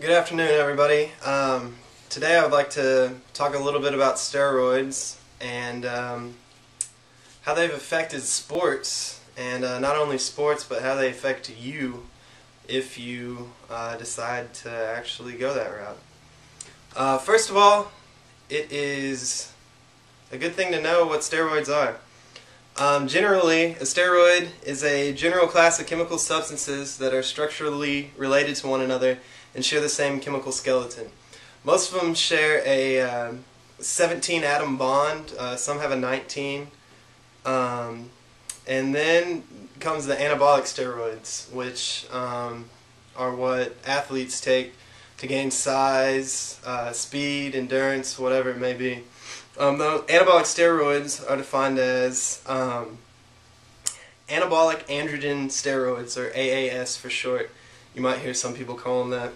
Good afternoon, everybody. Today I would like to talk a little bit about steroids and how they've affected sports, and not only sports, but how they affect you if you decide to actually go that route. First of all, it is a good thing to know what steroids are. Generally, a steroid is a general class of chemical substances that are structurally related to one another and share the same chemical skeleton. Most of them share a 17 atom bond, some have a 19, and then comes the anabolic steroids, which are what athletes take to gain size, speed, endurance, whatever it may be. The anabolic steroids are defined as anabolic androgen steroids, or AAS for short. You might hear some people call them that.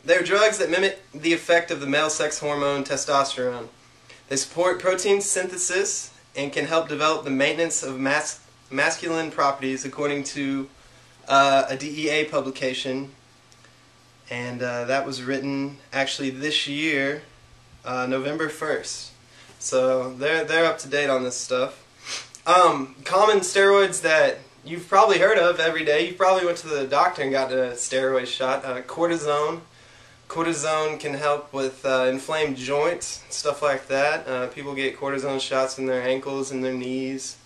They're drugs that mimic the effect of the male sex hormone testosterone. They support protein synthesis and can help develop the maintenance of masculine properties, according to a DEA publication, and that was written actually this year, November 1st. So they're up to date on this stuff. Common steroids that you've probably heard of every day. You probably went to the doctor and got a steroid shot. Cortisone. Cortisone can help with inflamed joints, stuff like that. People get cortisone shots in their ankles and their knees.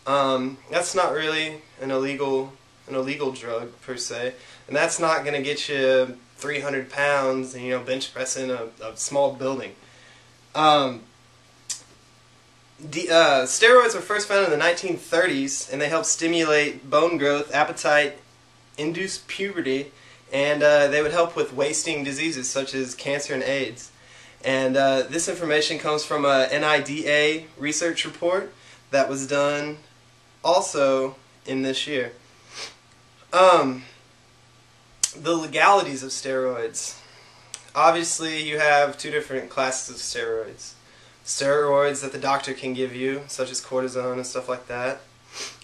That's not really an illegal drug per se, and that's not going to get you 300 pounds and bench pressing a small building. Steroids were first found in the 1930s, and they help stimulate bone growth, appetite, induce puberty, and they would help with wasting diseases such as cancer and AIDS. And this information comes from a NIDA research report that was done also in this year. The legalities of steroids. Obviously, you have two different classes of steroids. Steroids that the doctor can give you, such as cortisone and stuff like that.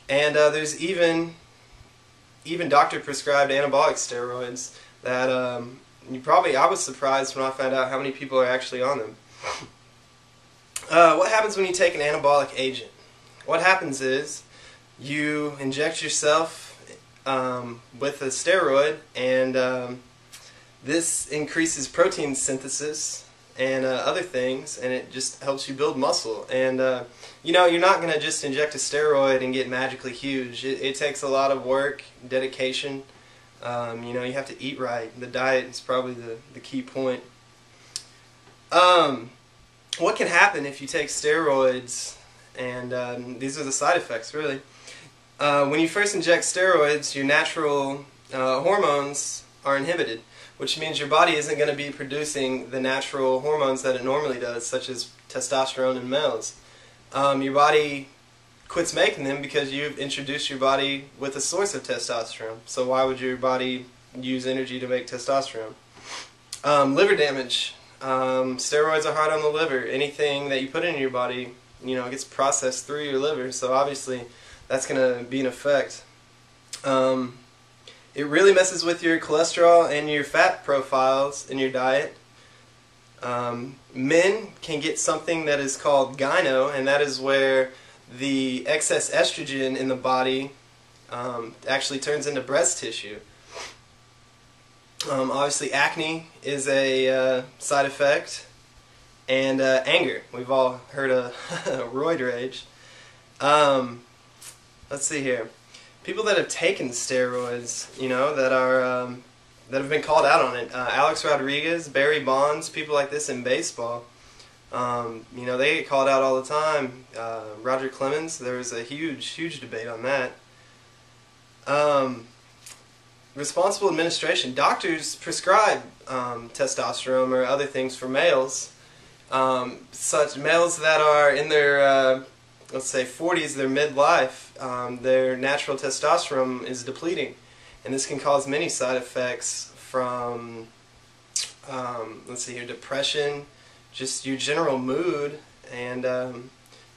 And there's even doctor-prescribed anabolic steroids that I was surprised when I found out how many people are actually on them. What happens when you take an anabolic agent? What happens is you inject yourself with a steroid, and this increases protein synthesis and other things, and it just helps you build muscle. And you're not going to just inject a steroid and get magically huge. It takes a lot of work, dedication. You have to eat right. The diet is probably the key point. What can happen if you take steroids? And these are the side effects, really. When you first inject steroids, your natural hormones are inhibited, which means your body isn't going to be producing the natural hormones that it normally does, such as testosterone in males. Your body quits making them because you've introduced your body with a source of testosterone. So why would your body use energy to make testosterone? Liver damage. Steroids are hard on the liver. Anything that you put in your body, gets processed through your liver, so obviously that's going to be an effect. It really messes with your cholesterol and your fat profiles in your diet. Men can get something that is called gyno, and that is where the excess estrogen in the body actually turns into breast tissue. Obviously, acne is a side effect, and anger. We've all heard of roid rage. Let's see here. People that have taken steroids, that have been called out on it. Alex Rodriguez, Barry Bonds, people like this in baseball. They get called out all the time. Roger Clemens, there was a huge debate on that. Responsible administration. Doctors prescribe testosterone or other things for males. Such males that are in their let's say 40s, their midlife, their natural testosterone is depleting, and this can cause many side effects from let's see here, depression, just your general mood, and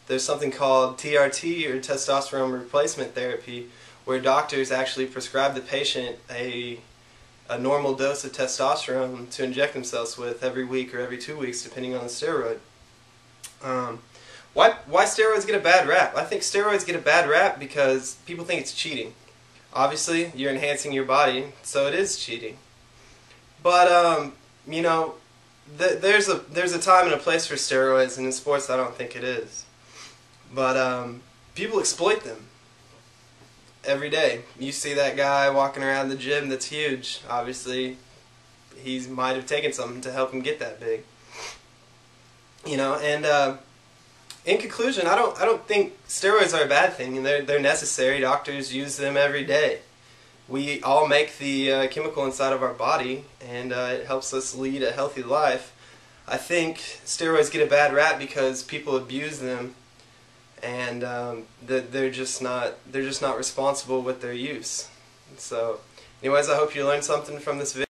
there's something called TRT, or testosterone replacement therapy, where doctors actually prescribe the patient a a normal dose of testosterone to inject themselves with every week or every 2 weeks, depending on the steroid. Why steroids get a bad rap? I think steroids get a bad rap because people think it's cheating. Obviously, you're enhancing your body, so it is cheating. But you know, there's a time and a place for steroids, and in sports, I don't think it is. But people exploit them every day. You see that guy walking around the gym that's huge. Obviously, he might have taken something to help him get that big. You know, and in conclusion, I don't think steroids are a bad thing, and they're necessary. Doctors use them every day. We all make the chemical inside of our body, and it helps us lead a healthy life. I think steroids get a bad rap because people abuse them, and they're just not responsible with their use. So, anyways, I hope you learned something from this video.